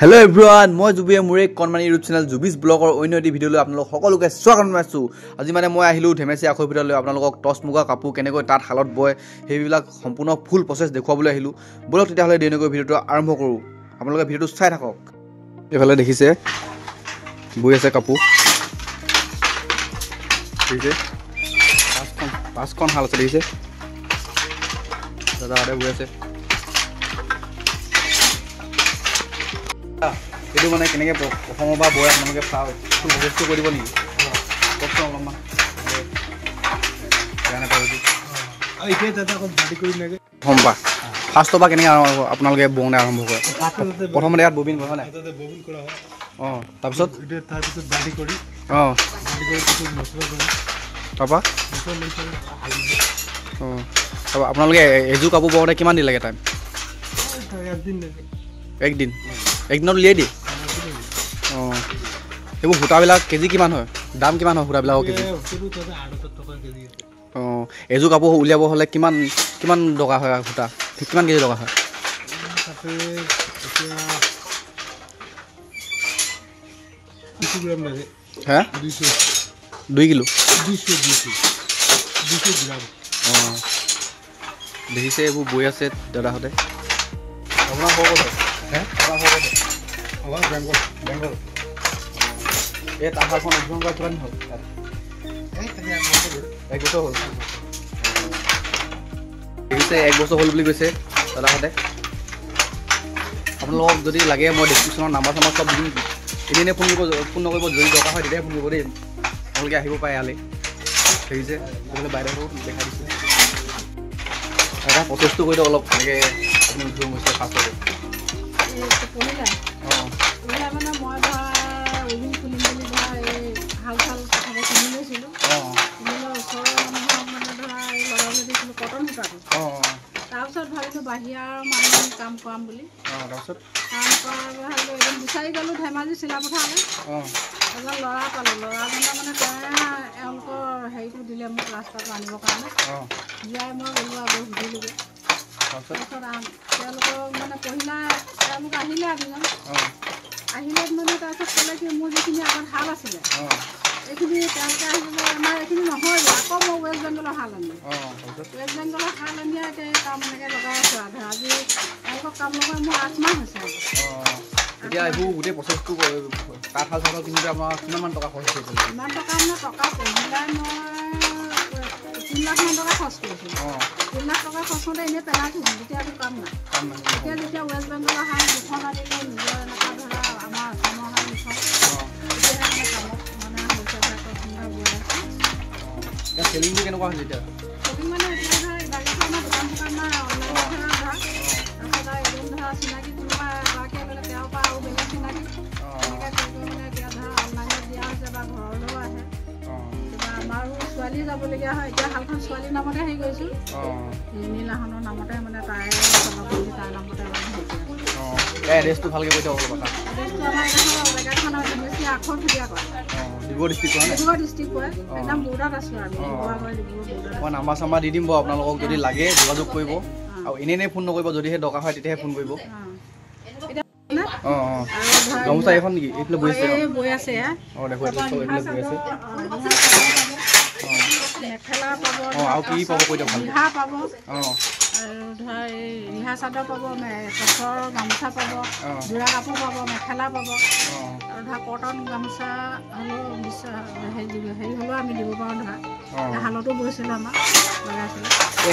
Hello everyone, মই জুবিয়ে মোৰ এক কনমানি ইউটিউব চেনেল জুবিস ব্লগৰ অন্য এটি ভিডিঅ লৈ আপোনালোক সকলোকে স্বাগতম জনাইছো। আজি মানে মই আহিলো ধেমেচি আখৈ ভিডিঅ লৈ আপোনালোকক টচ মুগা কাপোৰ কেনেকৈ তাত হালত বয় সেইবিলাক সম্পূৰ্ণ ফুল প্ৰসেস দেখুৱাবলৈ আহিলো। বলক তেতিয়াহলে দেৰিকৈ ভিডিঅটো আৰম্ভ কৰো। আপোনালোকে ভিডিঅটো চাই থাকক। এফালে দেখিছে বৈ আছে কাপোৰ। দেখিছে পাঁচখন হাল আছে দেখিছে। দাদা আৰে বৈ আছে। এইটো মানে কেনেকৈ প্ৰথমৰ পৰা বয় আপোনালোকে চাওক ফুল প্ৰচেছটো কৰি দিব নেকি কওকচোন অলপমান ফাৰ্ষ্টৰ পৰা কেনেকৈ আপোনালোকে বওঁতে আৰম্ভ কৰে প্ৰথমতে ইয়াত ববিন হয় নাই অঁ তাৰপিছত অঁ তাৰপৰা অঁ তাৰপৰা আপোনালোকে এযোৰ কাপোৰ বওঁতে কিমান দিন লাগে টাইম একদিনত উলিয়াই দিয়ে অঁ এইবোৰ সূতাবিলাক কেজি কিমান হয় দাম কিমান হয় সূতাবিলাকৰ কেজি অঁ এযোৰ কাপোৰ উলিয়াব হ'লে কিমান কিমান টকা হয় সূতা কিমান কেজি টকা হয় হে 2 কিলো অঁ দেখিছে এইবোৰ বৈ আছে দাদাহঁতে আপোনাৰ ক'ত বেংগল এই তাহাৰখন অধ্যয়ন কৰা কিমান হ'ল 1 বছৰ হ'ল দেখিছে 1 বছৰ হ'ল বুলি কৈছে দাদাহঁতে আপোনালোকক যদি লাগে মই ডেছক্ৰিপশ্যনৰ নাম্বাৰ চাম্বাৰ চব দিম এনেই ফোন নকৰিব যদি দৰকাৰ হয় তেতিয়াহে ফোন কৰিব দেই আপোনালোকে আহিব পাৰে ইয়ালৈ দেখিছে তেতিয়াহ'লে বাইদেউকো দেখাই দিছে এটা প্ৰচেছটো কৰি দিয়ক অলপ এনেকৈ আপুনি উদ্যোগ হৈছে ফাৰ্ষ্টতে তাৰপিছত ভাবিলোঁ বাহিৰৰ মানুহ কাম কৰাম বুলি কাম কৰা এদিন বিচাৰি গ'লোঁ ধেমাজি চিলাপথাৰলৈ এজন ল'ৰা পালোঁ ল'ৰাজনে মানে এওঁলোকৰ হেৰিটো দিলে মোক ৰাস্তাটো আনিবৰ কাৰণে জীয়াই মই গ'লোঁ আৰু সুধিলোগৈ তাৰপিছত তেওঁলোকক মানে পহিলা তেওঁলোক আহিলে এদিন আহিলে মানে তাৰপিছত ক'লে কি মোৰ যিখিনি আগত হাল আছিলে এইখিনি তেওঁলোকে আহিলে আমাৰ এইখিনি নহয় আকৌ মই ৱেষ্ট বেংগলৰ হাল আনিলোঁ ৱেষ্ট বেংগলৰ হাল আনি এতিয়া কাম এনেকৈ লগাই আছোঁ আৰু আজি তেওঁলোকক কাম লগাই মোৰ 8 মাহ হৈছে এতিয়া এইবোৰ গোটেই প্ৰচেছটো তাঁতশাল চাদৰ কিনোতে আমাৰ কিমানমান টকা খৰচ কৰিছিল ইমান টকা মানে টকা পহিলাই মই 3 লাখমান টকা খৰচ কৰিছিলোঁ 3 লাখ টকা খৰচ কৰোঁতে এনেই পেলাই থৈছোঁ তেতিয়া একো কাম নাই যেতিয়া ৱেষ্ট বেংগলৰ হাল 2খন আনিলে নিজৰ এনেকুৱা ধৰা আমাৰ অসমৰ হাল 2খন তেতিয়াহে মানে কামত চেলিংটো কেনেকুৱা হৈছে এতিয়া চেলিং মানে এতিয়া ধৰা বাকীটো আমাৰ দোকান নাই অনলাইনত ধৰা তাৰপিছত আৰু এদিন ধৰা চিনাকি কোনোবা এগৰাকীয়ে ল'লে তেওঁৰ পৰা আৰু বেলেগ চিনাকি এনেকৈ কৰি মানে এতিয়া ধৰা অনলাইনত দিয়া হৈছে বা ঘৰলৈও আহে কিবা আমাৰো ছোৱালী যাবলগীয়া হয় এতিয়া হালখন ছোৱালীৰ নামতে হেৰি কৰিছোঁ নীলাহনৰ নামতে মানে তাইৰ তাইৰ নামতে এড্ৰেছটো ভালকৈ কৈ দিয়ক অলপ কথা এড্ৰেছটো আমাৰ জেগাখনৰ ধেমেচি আখৈ খুটীয়া কয় ডিব্ৰুগড় ডিষ্ট্ৰিক্ট হয় একদম বৰ্ডাৰত আছোঁ আৰু মই নাম্বাৰ চাম্বাৰ দি দিম বাৰু আপোনালোকক যদি লাগে যোগাযোগ কৰিব আৰু এনেই ফোন নকৰিব যদিহে দৰকাৰ হয় তেতিয়াহে ফোন কৰিব অঁ গামোচা এখন নেকি এইফালে বৈ আছে অঁ দেখুৱাই এইফালে বৈ আছে মেখেলা পাব আৰু কি পাব কৈ দিয়ক ৰিহা পাব অঁ আৰু ধৰা এই ৰিহা চাদৰ পাব টচৰ গামোচা পাব যোৰা কাপোৰ পাব মেখেলা পাব আৰু ধৰা কটন গামোচা হ'লেও হেৰি হ'লেও আমি দিব পাৰোঁ ধৰা শালতো বৈছিলোঁ আমাৰ লগাইছিলোঁ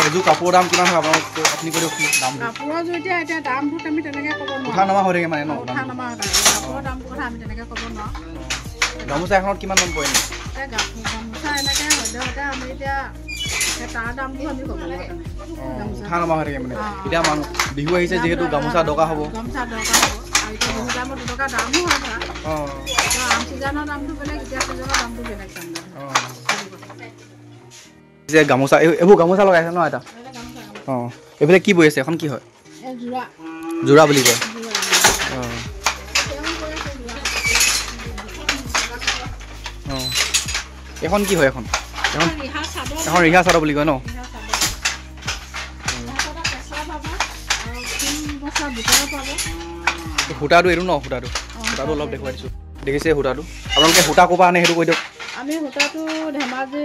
এযোৰ কাপোৰৰ দাম কিমান হয় আপোনালোক আপুনি কৈ দিয়ক দাম কাপোৰৰ এতিয়া দামটো আমি তেনেকৈ ক'ব নোৱাৰোঁ উঠা নমা হৈ থাকে মানে ন উঠা নমা কাপোৰৰ দামটোৰ কথা আমি তেনেকৈ ক'ব নোৱাৰোঁ গামোচা এখনত কিমান দাম পৰে গামোচা এনেকৈ সদ্যহতে আমি এতিয়া তাৰ দামটো আমি ক'ব লাগিব উঠা নমা হৈ থাকে মানে এতিয়া বিহু আহিছে যিহেতু গামোচা দৰকাৰ হ'ব গামোচা দৰকাৰ হ'ব আৰু এতিয়া বিহু টাইমত 2 টকা দামো হয় ধৰা আম চিজনৰ দামটো বেলেগ এতিয়া চিজনৰ দামটো বেলেগ যে গামোচা এইবোৰ গামোচা লগাইছে ন এটা অঁ এইফালে কি বৈ আছে এখন কি হয় যোৰা বুলি কয় অঁ অঁ এখন কি হয় এখন ৰিহা চাদৰ বুলি কয় ন সূতাটো এইটো ন সূতাটো সূতাটো অলপ দেখুৱাই দিছোঁ দেখিছে সূতাটো আপোনালোকে সূতা ক'ৰ পৰা আনে সেইটো কৈ দিয়ক আমি সূতাটো ধেমাজি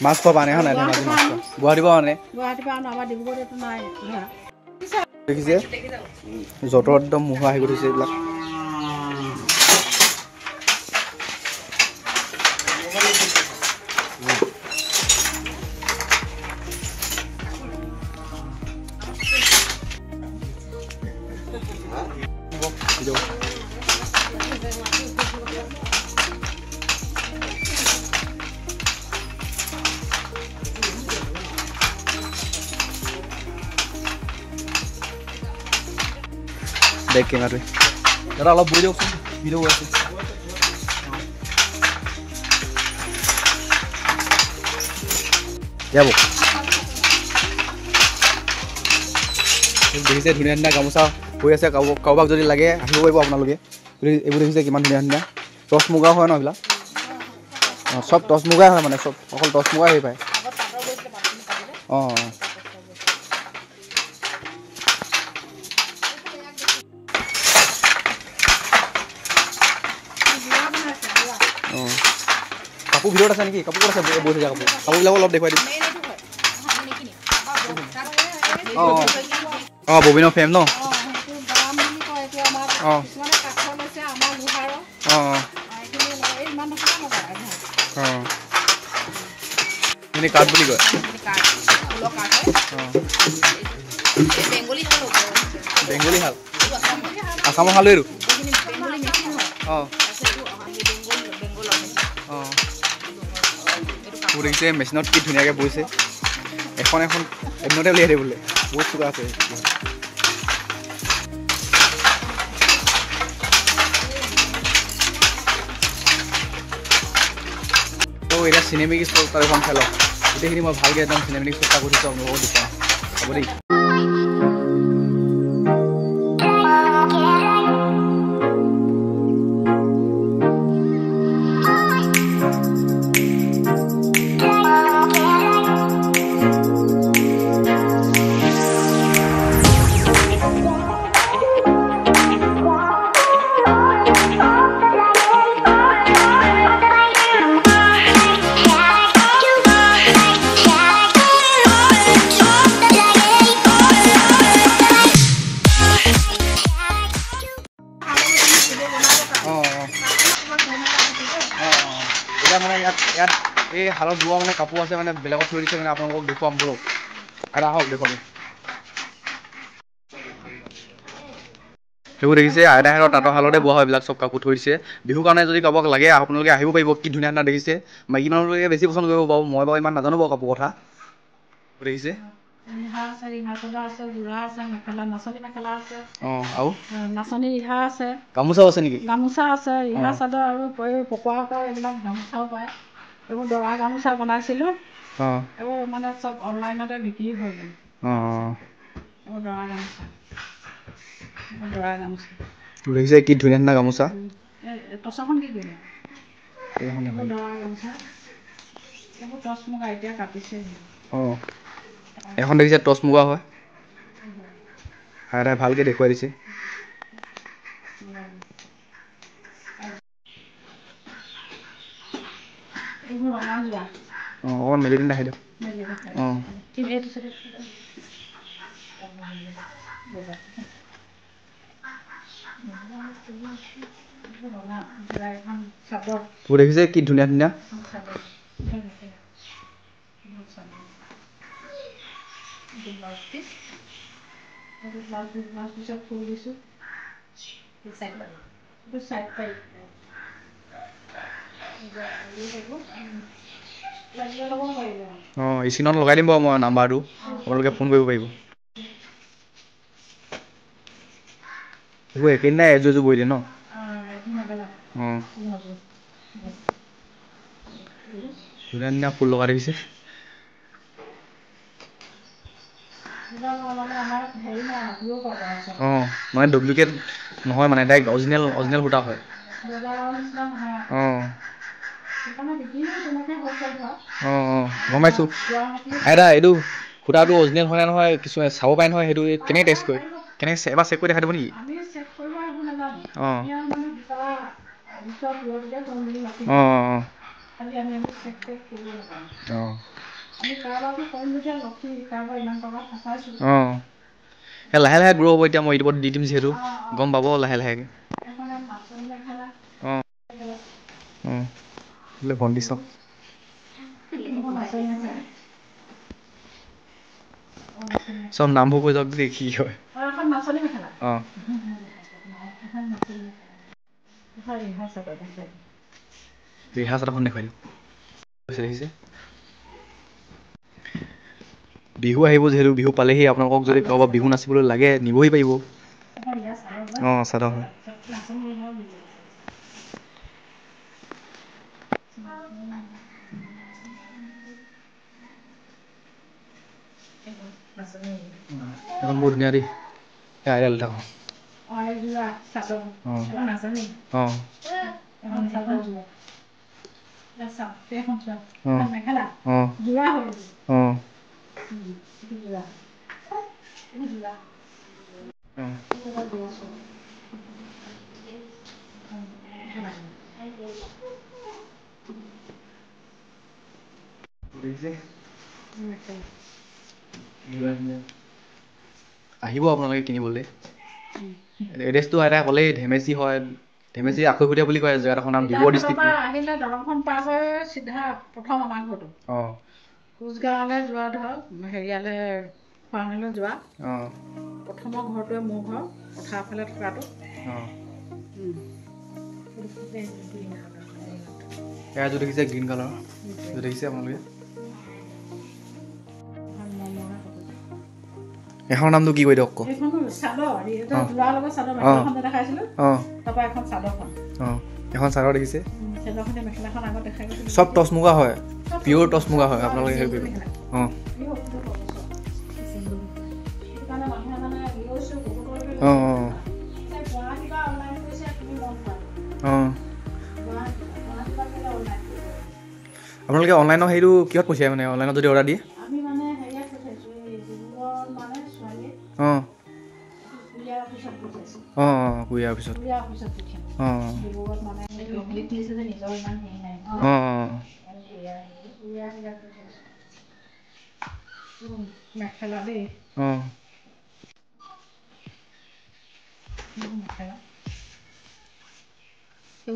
মাছ খোৱা আনে হয় নাই ধেমাজি মাছ খোৱা গুৱাহাটীৰ পৰা আনে আমাৰ ডিব্ৰুগড়তো নাই দেখিছে যঁতৰ একদম মুহা আহি গৈছে এইবিলাক দেখ কেমেৰাটো দাদা অলপ বহি দিয়কচোন ভিডিঅ' গৈ আছে যাব দেখিছে ধুনীয়া ধুনীয়া গামোচা হৈ আছে কাৰোবাক যদি লাগে আহিব পাৰিব আপোনালোকে এইবোৰ দেখিছে কিমান ধুনীয়া ধুনীয়া টচ মুগা হয় ন এইবিলাক অঁ চব টচ মুগাই হয় মানে চব অকল টচ মুগাই হৈ পায় অঁ কাপোৰ ভিতৰত আছে নেকি কাপোৰ ক'ত আছে বহি থকা কাপোৰবিলাক অলপ দেখুৱাই দিম অঁ ববিনৰ ফ্ৰেম ন অঁ অঁ অঁ এনেই কাঠ বুলি কয় বেংগলী শাল আছামৰ শালো এইটো অঁ অঁ দেখিছে মেচিনত কি ধুনীয়াকৈ বৈছে এখন এদিনতে উলিয়াই দিয়ে বোলে বহুত চোকা আছে তো এতিয়া চিনেমিক স্পট এখন খেলক গোটেইখিনি মই ভালকৈ একদম চিনেমেটিক চেষ্টা কৰিছোঁ আপোনালোকক দেখুৱাম হ'ব দেই মানে ইয়াত এই শালত বোৱা মানে কাপোৰ আছে মানে বেলেগত থৈ দিছে মানে আপোনালোকক দেখুৱাম বলক এটা আহক দেখুৱাম সেইবোৰ দেখিছে আইতাহঁতৰ তাঁতৰ শালতে বোৱা হয় এইবিলাক চব কাপোৰ থৈ দিছে বিহুৰ কাৰণে যদি কাৰোবাক লাগে আপোনালোকে আহিব পাৰিব কি ধুনীয়া ধুনীয়া দেখিছে মাইকী মানুহলোকে বেছি পচন্দ কৰিব বাৰু মই বাৰু ইমান নাজানো বাৰু কাপোৰ কথা দেখিছে অঁ আৰু নাচনী ৰিহা আছে গামোচাও আছে নেকি গামোচা আছে ৰিহা চাদৰ আৰু পকোৱা সূতাৰ এইবিলাক গামোচাও পায় এইবোৰ দৰা গামোচা বনাইছিলোঁ অঁ এইবোৰ মানে চব অনলাইনতে বিক্ৰী হৈ গ'ল অঁ এইবোৰ দৰা গামোচা দেখিছে কি ধুনীয়া ধুনীয়া গামোচা টচখন কি কৰিলে এইবোৰ দৰা গামোচা এইবোৰ টচ মুগা এতিয়া কাটিছে অঁ এখন দেখিছে টচ মুগা হয় আইতাই ভালকৈ দেখুৱাই দিছে অঁ অকণমান মেলি দিন আহি দিয়ক অঁ তোৰ দেখিছে কি ধুনীয়া ধুনীয়া অঁ স্ক্ৰীণত লগাই দিম বাৰু মই নাম্বাৰটো আপোনালোকে ফোন কৰিব পাৰিব এইবোৰ একেদিনাই এযোৰ এযোৰ বৈ দিয়ে ন অঁ ধুনীয়া ধুনীয়া ফুল লগাই দেখিছে অঁ মানে ডুপ্লিকেট নহয় মানে ডাইৰেক্ট অৰিজিনেল সূতা হয় অঁ অঁ অঁ গম পাইছোঁ আইতা এইটো সূতাটো অৰিজিনেল হয় নে নহয় কিছুমানে চাব পাৰে নহয় সেইটো কেনেকৈ টেষ্ট কৰে কেনেকৈ এবাৰ চেক কৰি দেখাই দিব নেকি লাহে লাহে গ্ৰ' হ'ব এতিয়া মই ইউটিউবত দি দিম যিহেতু গম পাব লাহে লাহেকৈ ভণ্টি চাওক চব নামবোৰ কৈ যাওক দেই কি হয় ৰিহা চাদৰখন দেখুৱাই দিওঁ দেখিছে বিহু আহিব যিহেতু বিহু পালেহি আপোনালোকক যদি কাৰোবাৰ বিহু নাচিবলৈ লাগে নিবহি পাৰিব চাদৰ হয় এখন বহুত ধুনীয়া দেই আইডাল থাকোঁ আহিব আপোনালোকে কিনিবলৈ এড্ৰেছটো এটা ক'লেই ধেমেচি হয় ধেমেচি আখৈফুটীয়া বুলি কয় জেগাডোখৰ নাম ডিব্ৰুগড় ডিষ্ট্ৰিক্ট আহিলে দলংখন পাৰ হৈ চিধা প্ৰথম আমাৰ ঘৰটো কোচগাঁৱলৈ যোৱা ধৰক হেৰিয়ালৈ খোৱাঙলৈ যোৱা প্ৰথমৰ ঘৰটোৱে মোৰ ঘৰ পথাৰ ফালে থকাটো এয়া যোৰ দেখিছে গ্ৰীণ কালাৰ যোৰ দেখিছে আপোনালোকে এখন নামটো কি কৈ দিয়ক আকৌ এখন চাদৰ দেখিছে চব টচ মুগা হয় পিয়'ৰ টচ মুগা হয় আপোনালোকে হেৰি কৰিব আপোনালোকে অনলাইনৰ হেৰিটো কিহত পঠিয়াই মানে অনলাইনত যদি অৰ্ডাৰ দিয়ে কুৰিয়াৰ পিছত মেখেলা দেই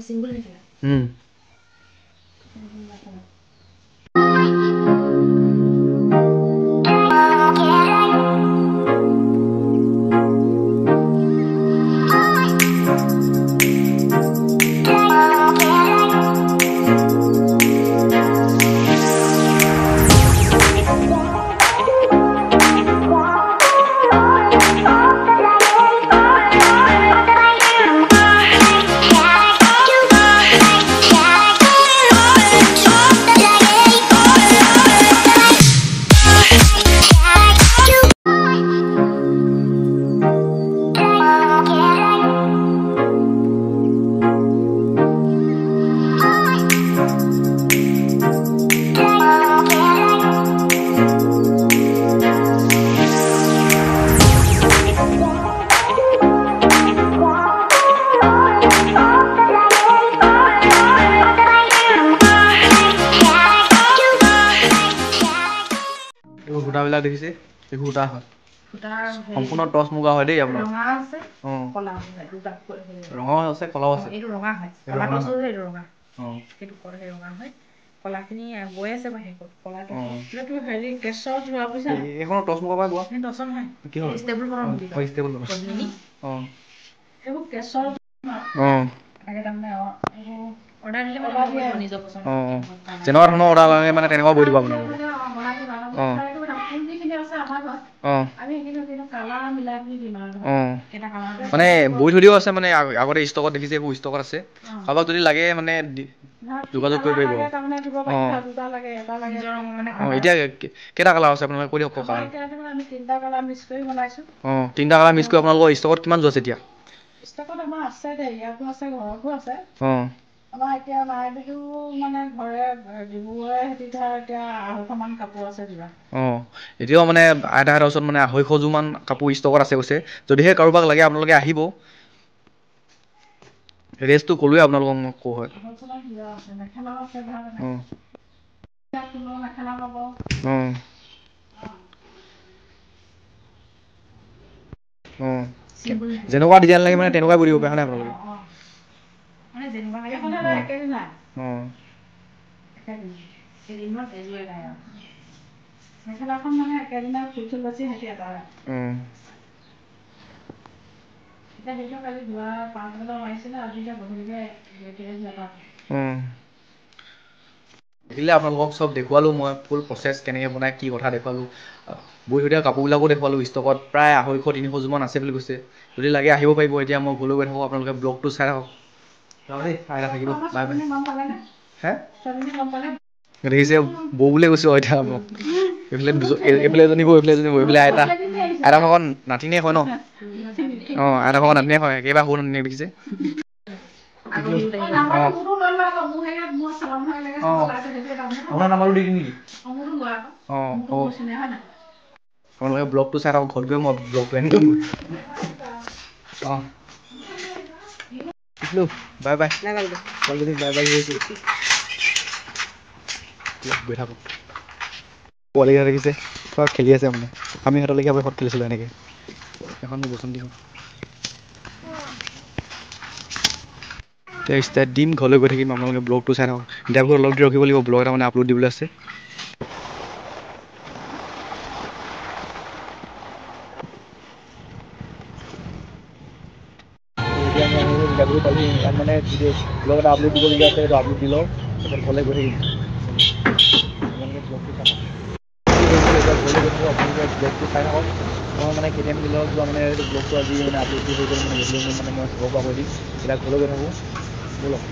চিংগুল মেখেলা সূতাবিলাক দেখিছে এই সূতা হয় সম্পূৰ্ণ টচ মুগা হয় দেই আপোনাৰ ৰঙাও আছে কলাও আছে কলাখিনি বৈ আছে কলাটো হেৰি কেছৰ যোৱা পইচা এইখনৰ টচ মুগা পৰা গোৱা টচৰ নহয় কি হয় ষ্টেবল সেইবোৰ কেছৰ যেনেকুৱা ধৰণৰ অৰ্ডাৰ লাগে মানে তেনেকুৱা বৈ দিব আপোনালোকক মানে বৈ থৈ দিও আছে মানে আগতে ষ্টকত দেখিছে এইবোৰ ষ্টকত আছে কাৰোবাক যদি লাগে মানে যোগাযোগ কৰিব পাৰিব এতিয়া কেইটা কালাৰ আছে আপোনালোকে কৈ দিয়ক তিনিটা কালাৰ মিক্স কৰি আপোনালোকৰ ষ্টকত কিমান যোৰ আছে এতিয়া ষ্টকত আমাৰ আছে দেই ইয়াতো আছে ঘৰতো আছে আমাৰ এতিয়া মাঘ বিহু মানে ঘৰে ডিব্ৰুগড়ে হেতি ধৰ এতিয়া 250মান কাপোৰ আছে যোৰা এতিয়াও মানে আধা ওচৰত মানে 250 মান কাপোৰ ষ্টকত আছে কৈছে যদিহে কাৰোবাক লাগে আপোনালোকে আহিব ৰেষ্টটো ক'লোৱে আপোনালোকক মই ক হয় যেনেকুৱা ডিজাইন লাগে মানে তেনেকুৱাই বুলিব পাৰে হয় নাই মেখেলাখন মানে একেদিনা ফুল বাচি সেতি এটা এতিয়া সেইটো কালি ধোৱা 5 ঘণ্টা মাৰিছিলে আজি এতিয়া গধূলিকে দেখিলে আপোনালোকক চব দেখুৱালোঁ মই ফুল প্ৰচেছ কেনেকৈ বনাই কি কথা দেখুৱালোঁ বৈ থৈ দিয়া কাপোৰবিলাকো দেখুৱালোঁ ষ্টকত প্ৰায় 250-300 যোৰমান আছে বুলি কৈছে যদি লাগে আহিব পাৰিব এতিয়া মই ঘৰলৈ গৈ থাকোঁ আপোনালোকে ব্লগটো চাই থাকক চাই থাকিব বাই বাই হে দেখিছে বৌ বুলিয়ে কৈছোঁ এতিয়া মোক এইফালে এজনী বৌ এইফালে এজনী বৌ এইফালে আইতা ভাগৰ নাতিনীয়ে হয় ন আইতা ভাগৰ নাতিনীয়ে হয় একেবাৰে সৰু নাতিনীয়ে দেখিছে আপোনাৰ নাম্বাৰটো দি দিম নেকি আপোনালোকে ব্লগটো চাই থাকক ঘৰত গৈ মই ব্লগটো এণ্ড কৰিম বাই বাই বাই বাই গৈ থাকক পোৱালিকেইটা দেখিছে চব খেলি আছে মানে আমি সিহঁতলৈকে ঘৰত খেলিছিলোঁ এনেকৈ এখন মোৰ বসন্তি হ'ল ষ্টাৰ্ট দিম ঘৰলৈ গৈ থাকিম আপোনালোকে ব্লগটো চাই থাকক ইণ্টাৰভিউ অলপ দি ৰখিব লাগিব ব্লগ এটা মানে আপলোড দিবলৈ আছে মানে ব্লগ এটা আপলোড দিবলগীয়া আছে সেইটো আপলোড দি লওঁ তাৰপিছত ঘৰলৈ গৈ থাকিম ব্লগটো চাই থাকক মই মানে কেতিয়াবা মিলত যোৱা মানে ব্লগটো আজি মানে আপলোড দি হৈ গ'ল মানে মানে মই চাব পৰা কৰি দিম এতিয়া ঘৰলৈ গৈ থাকোঁ ব'লক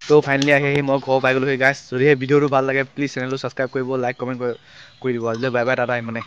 তো ফাইনেলি আহি মই ঘৰ পাই গ'লোহি গাইছ। যদি সেই ভিডিঅ'টো ভাল লাগে প্লিজ চেনেলটো ছাবস্ক্ৰাইব কৰিব, লাইক কমেণ্ট কৰি দিব। আজিলৈ বাই বাই, টাটা ইমানে।